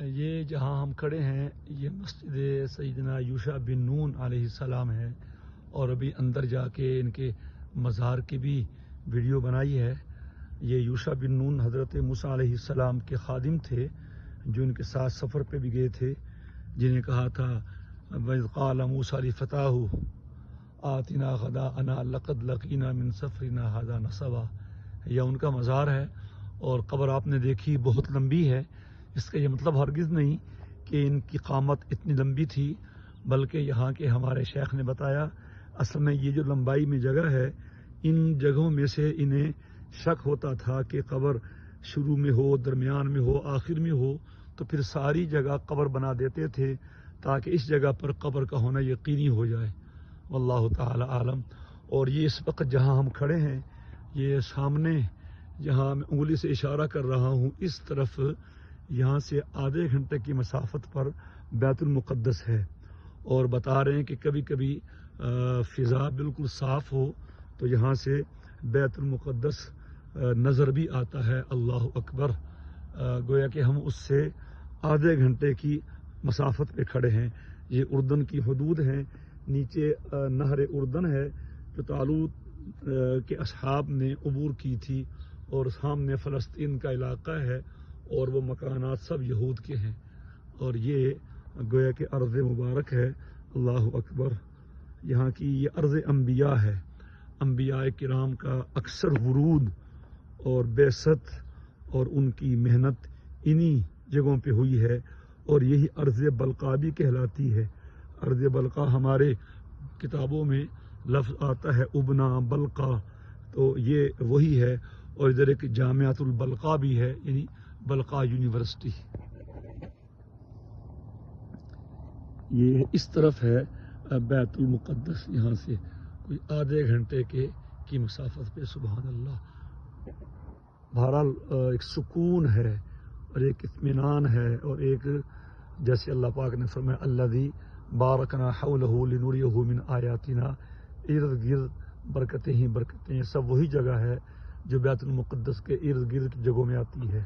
یہ جہاں ہم کھڑے ہیں یہ مسجد سیدنا یوشع بن نون علیہ السلام ہے، اور ابھی اندر جا کے ان کے مزار کی بھی ویڈیو بنائی ہے۔ یہ یوشع بن نون حضرت موسیٰ علیہ السلام کے خادم تھے جو ان کے ساتھ سفر پہ بھی گئے تھے، جنہیں کہا تھا وَإِذْ قَالَ مُوسَىٰ لِفَتَاهُ آتِنَا غَدَاءَنَا لَقَدْ لَقِينَا مِنْ سَفَرِنَا هَٰذَا نَصَبًا۔ یہ ان کا مزار ہے، اور قبر آپ نے دیکھی بہت لمبی ہے۔ اس کا یہ مطلب ہرگز نہیں کہ ان کی قامت اتنی لمبی تھی، بلکہ یہاں کے ہمارے شیخ نے بتایا اصل میں یہ جو لمبائی میں جگہ ہے، ان جگہوں میں سے انہیں شک ہوتا تھا کہ قبر شروع میں ہو، درمیان میں ہو، آخر میں ہو، تو پھر ساری جگہ قبر بنا دیتے تھے تاکہ اس جگہ پر قبر کا ہونا یقینی ہو جائے۔ واللہ تعالی عالم۔ اور یہ اس وقت جہاں ہم کھڑے ہیں، یہ سامنے جہاں میں انگلی سے اشارہ کر رہا ہوں، اس طرف یہاں سے آدھے گھنٹے کی مسافت پر بیت المقدس ہے، اور بتا رہے ہیں کہ کبھی کبھی فضا بالکل صاف ہو تو یہاں سے بیت المقدس نظر بھی آتا ہے۔ اللہ اکبر! گویا کہ ہم اس سے آدھے گھنٹے کی مسافت پہ کھڑے ہیں۔ یہ اردن کی حدود ہیں، نیچے نہر اردن ہے جو طالوت کے اصحاب نے عبور کی تھی، اور سامنے فلسطین کا علاقہ ہے، اور وہ مکانات سب یہود کے ہیں، اور یہ گویا کہ ارض مبارک ہے۔ اللہ اکبر! یہاں کی یہ ارض انبیاء ہے۔ انبیاء کرام کا اکثر ورود اور بعثت اور ان کی محنت انہی جگہوں پہ ہوئی ہے، اور یہی ارض بلقا بھی کہلاتی ہے۔ ارض بلقا ہمارے کتابوں میں لفظ آتا ہے ابنا بلقا، تو یہ وہی ہے۔ اور ادھر ایک جامعۃ البلقا بھی ہے، یعنی بلقا یونیورسٹی۔ یہ اس طرف ہے بیت المقدس، یہاں سے کوئی آدھے گھنٹے کی مسافت پہ۔ سبحان اللہ! بہرحال ایک سکون ہے اور ایک اطمینان ہے، اور ایک جیسے اللہ پاک نے فرمایا الذی بارکنا حولہ لنریہ من آیاتنا، ارد گرد برکتیں ہی برکتیں، سب وہی جگہ ہے جو بیت المقدس کے ارد گرد کی جگہوں میں آتی ہے۔